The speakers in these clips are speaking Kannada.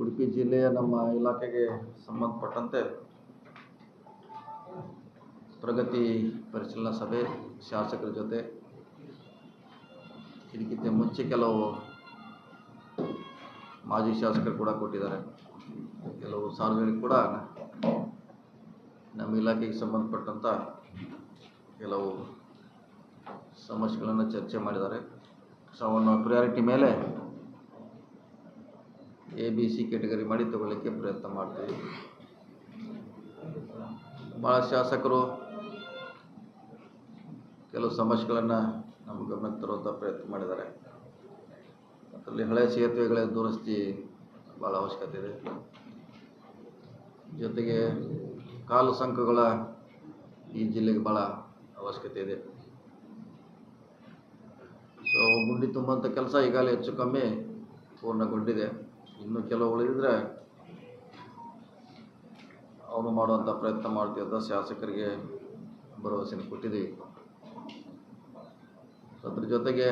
ಉಡುಪಿ ಜಿಲ್ಲೆಯ ನಮ್ಮ ಇಲಾಖೆಗೆ ಸಂಬಂಧಪಟ್ಟಂತೆ ಪ್ರಗತಿ ಪರಿಶೀಲನಾ ಸಭೆ ಶಾಸಕರ ಜೊತೆ ಇದಕ್ಕಿಂತ ಮುಂಚೆ ಕೆಲವು ಮಾಜಿ ಶಾಸಕರು ಕೂಡ ಕೊಟ್ಟಿದ್ದಾರೆ. ಕೆಲವು ಸಾರ್ವಜನಿಕರು ಕೂಡ ನಮ್ಮ ಇಲಾಖೆಗೆ ಸಂಬಂಧಪಟ್ಟಂಥ ಕೆಲವು ಸಮಸ್ಯೆಗಳನ್ನು ಚರ್ಚೆ ಮಾಡಿದ್ದಾರೆ. ಸೊ ಅವನ್ನ ಪ್ರಿಯಾರಿಟಿ ಮೇಲೆ ABC ಕ್ಯಾಟಗರಿ ಮಾಡಿ ತಗೊಳ್ಳಿಕ್ಕೆ ಪ್ರಯತ್ನ ಮಾಡ್ತೀವಿ. ಭಾಳ ಶಾಸಕರು ಕೆಲವು ಸಮಸ್ಯೆಗಳನ್ನು ನಮ್ಮ ಗಮನಕ್ಕೆ ತರುವಂಥ ಪ್ರಯತ್ನ ಮಾಡಿದ್ದಾರೆ. ಅದರಲ್ಲಿ ಹಳೆಯ ಸೇತುವೆಗಳ ದುರಸ್ತಿ ಭಾಳ ಅವಶ್ಯಕತೆ ಇದೆ. ಜೊತೆಗೆ ಕಾಲು ಸಂಕಗಳ ಈ ಜಿಲ್ಲೆಗೆ ಭಾಳ ಅವಶ್ಯಕತೆ ಇದೆ. ಸೊ ಗುಂಡಿ ತುಂಬುವಂಥ ಕೆಲಸ ಈಗಾಗಲೇ ಹೆಚ್ಚು ಕಮ್ಮಿ ಪೂರ್ಣಗೊಂಡಿದೆ. ಇನ್ನು ಕೆಲವು ಉಳಿದಿದ್ರೆ ಅವನು ಮಾಡುವಂಥ ಪ್ರಯತ್ನ ಮಾಡ್ತೀವಿ ಅಂತ ಶಾಸಕರಿಗೆ ಭರವಸೆಯನ್ನು ಕೊಟ್ಟಿದ್ದೀವಿ. ಅದ್ರ ಜೊತೆಗೆ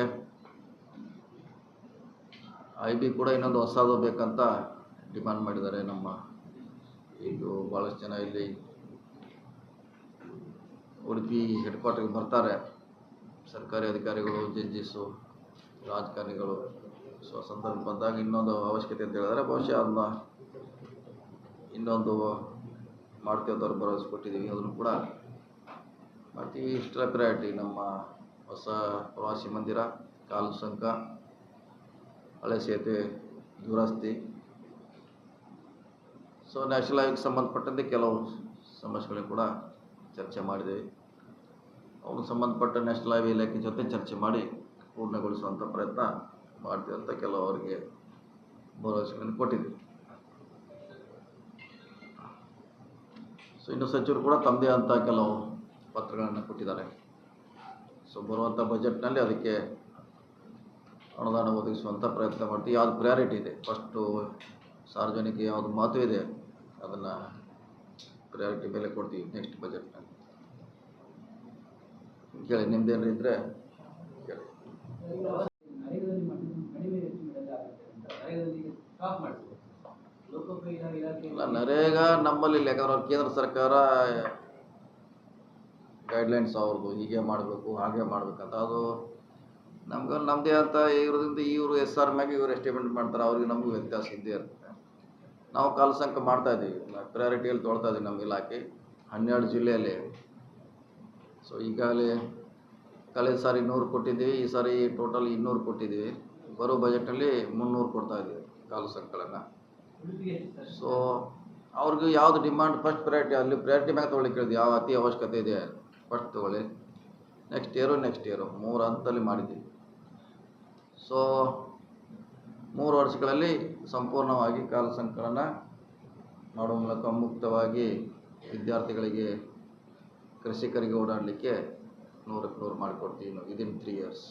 IB ಕೂಡ ಇನ್ನೊಂದು ಹೊಸದು ಬೇಕಂತ ಡಿಮ್ಯಾಂಡ್ ಮಾಡಿದ್ದಾರೆ. ನಮ್ಮ ಇದು ಭಾಳಷ್ಟು ಜನ ಇಲ್ಲಿ ಉಡುಪಿ ಹೆಡ್ ಕ್ವಾರ್ಟರ್ಗೆ ಬರ್ತಾರೆ, ಸರ್ಕಾರಿ ಅಧಿಕಾರಿಗಳು, ಜಡ್ಜಸ್ಸು, ರಾಜಕಾರಣಿಗಳು. ಸೊ ಸಂದರ್ಭ ಬಂದಾಗ ಇನ್ನೊಂದು ಅವಶ್ಯಕತೆ ಅಂತ ಹೇಳಿದರೆ ಬಹುಶಃ ಅದನ್ನ ಇನ್ನೊಂದು ಮಾಡ್ತೀವಿ ಅಂತ ಭರವಸೆ ಕೊಟ್ಟಿದ್ದೀವಿ. ಅದನ್ನು ಕೂಡ ಮಾಡ್ತೀವಿ. ಇಷ್ಟರ ಪ್ರಯಾರಿಟಿ ನಮ್ಮ ಹೊಸ ಪ್ರವಾಸಿ ಮಂದಿರ, ಕಾಲು ಸಂಕ, ಹಳೆ ಸೇತುವೆ ದುರಸ್ತಿ. ಸೊ ನ್ಯಾಷನಲ್ ಹೈವೇಗೆ ಸಂಬಂಧಪಟ್ಟಂತೆ ಕೆಲವು ಸಮಸ್ಯೆಗಳು ಕೂಡ ಚರ್ಚೆ ಮಾಡಿದ್ದೀವಿ. ಅವನು ಸಂಬಂಧಪಟ್ಟ ನ್ಯಾಷನಲ್ ಹೈವೇ ಇಲಾಖೆ ಜೊತೆ ಚರ್ಚೆ ಮಾಡಿ ಪೂರ್ಣಗೊಳಿಸುವಂಥ ಪ್ರಯತ್ನ ಮಾಡ್ತೀವಿ ಅಂತ ಕೆಲವು ಅವರಿಗೆ ಭರವಸೆಗಳನ್ನು ಕೊಟ್ಟಿದ್ದೀವಿ. ಸೊ ಇನ್ನು ಸಚಿವರು ಕೂಡ ತಮ್ಮದೇ ಅಂತ ಕೆಲವು ಪತ್ರಗಳನ್ನು ಕೊಟ್ಟಿದ್ದಾರೆ. ಸೊ ಬರುವಂಥ ಬಜೆಟ್ನಲ್ಲಿ ಅದಕ್ಕೆ ಅನುದಾನ ಒದಗಿಸುವಂಥ ಪ್ರಯತ್ನ ಮಾಡ್ತೀವಿ. ಯಾವುದು ಪ್ರಿಯಾರಿಟಿ ಇದೆ, ಫಸ್ಟು ಸಾರ್ವಜನಿಕ ಯಾವುದು ಮಹತ್ವ ಇದೆ ಅದನ್ನು ಪ್ರಿಯಾರಿಟಿ ಮೇಲೆ ಕೊಡ್ತೀವಿ ನೆಕ್ಸ್ಟ್ ಬಜೆಟ್ನಲ್ಲಿ. ಕೇಳಿ, ನಿಮ್ದೇನು ಇದ್ದರೆ ಕೇಳಿ. ನರೇಗಾ ನಮ್ಮಲ್ಲಿ ಯಾಕಂದ್ರೆ ಅವ್ರು ಕೇಂದ್ರ ಸರ್ಕಾರ ಗೈಡ್ಲೈನ್ಸ್ ಅವ್ರದ್ದು ಹೀಗೆ ಮಾಡಬೇಕು ಹಾಗೆ ಮಾಡಬೇಕಂತ, ಅದು ನಮ್ಗೆ ನಮ್ಮದೇ ಅಂತ ಇರೋದ್ರಿಂದ ಇವರು SR ಮ್ಯಾಗೆ ಇವರು ಎಸ್ಟಿಮೇಟ್ ಮಾಡ್ತಾರೆ, ಅವ್ರಿಗೆ ನಮಗೂ ವ್ಯತ್ಯಾಸ ಇದ್ದೇ ಇರ್ತದೆ. ನಾವು ಕಾಲು ಸಂಖ್ಯೆ ಮಾಡ್ತಾಯಿದ್ದೀವಿ, ಪ್ರಯಾರಿಟಿಯಲ್ಲಿ ತೊಳ್ತಾ ಇದ್ದೀವಿ ನಮ್ಮ ಇಲಾಖೆ 12 ಜಿಲ್ಲೆಯಲ್ಲಿ. ಸೊ ಈಗಾಗಲೇ ಕಳೆದ ಸಾರಿ 100 ಕೊಟ್ಟಿದ್ದೀವಿ, ಈ ಸಾರಿ ಟೋಟಲ್ 200 ಕೊಟ್ಟಿದ್ದೀವಿ. ಬರೋ ಬಜೆಟಲ್ಲಿ 300 ಕೊಡ್ತಾಯಿದ್ದೀವಿ ಕಾಲು ಸಂಖ್ಯೆಗಳನ್ನು. ಸೊ ಅವ್ರಿಗೆ ಯಾವುದು ಡಿಮಾಂಡ್ ಫಸ್ಟ್ ಪ್ರಯಾರಿಟಿ, ಅಲ್ಲಿ ಪ್ರಯಾರಿಟಿ ಮ್ಯಾಗೆ ತೊಗೊಳ್ಳಿಕ್ಕೆ ಹೇಳಿದ್ವಿ. ಯಾವ ಅತಿ ಅವಶ್ಯಕತೆ ಇದೆ ಫಸ್ಟ್ ತೊಗೊಳ್ಳಿ, ನೆಕ್ಸ್ಟ್ ಇಯರು 3 ಹಂತದಲ್ಲಿ ಮಾಡಿದ್ದೀವಿ. ಸೊ 3 ವರ್ಷಗಳಲ್ಲಿ ಸಂಪೂರ್ಣವಾಗಿ ಕಾಲು ಸಂಕಲನ ಮಾಡುವ ಮೂಲಕ ಮುಕ್ತವಾಗಿ ವಿದ್ಯಾರ್ಥಿಗಳಿಗೆ, ಕೃಷಿಕರಿಗೆ ಓಡಾಡಲಿಕ್ಕೆ 100ಕ್ಕೆ 100 ಮಾಡಿಕೊಡ್ತೀವಿ ನಾವು ವಿದಿನ್ 3 ಇಯರ್ಸ್.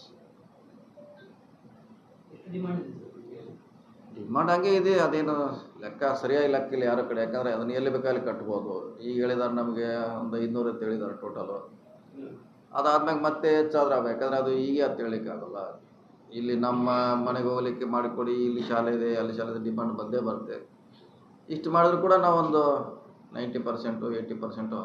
ಡಿಮಾಂಡ್ ಹಂಗೆ ಇದೆ, ಅದೇನು ಲೆಕ್ಕ ಸರಿಯಾಗಿ ಲೆಕ್ಕ ಇಲ್ಲ ಯಾರ ಕಡೆ. ಯಾಕಂದರೆ ಅದನ್ನು ಎಲ್ಲಿ ಬೇಕಾದ್ರೆ ಕಟ್ಬೋದು. ಈಗ ಹೇಳಿದಾರೆ ನಮಗೆ ಒಂದು 500 ಅಂತ ಹೇಳಿದ್ದಾರೆ ಟೋಟಲು. ಅದಾದ್ಮೇಲೆ ಮತ್ತೆ ಹೆಚ್ಚಾದ್ರೆ ಯಾಕಂದರೆ ಅದು ಹೀಗೆ ಅಂತ ಹೇಳಲಿಕ್ಕಾಗಲ್ಲ. ಇಲ್ಲಿ ನಮ್ಮ ಮನೆಗೆ ಹೋಗ್ಲಿಕ್ಕೆ ಮಾಡಿಕೊಡಿ, ಇಲ್ಲಿ ಶಾಲೆ ಇದೆ, ಅಲ್ಲಿ ಶಾಲೆ ಇದೆ, ಡಿಮಾಂಡ್ ಬಂದೇ ಬರುತ್ತೆ. ಇಷ್ಟು ಮಾಡಿದ್ರು ಕೂಡ ನಾವೊಂದು 90% 80%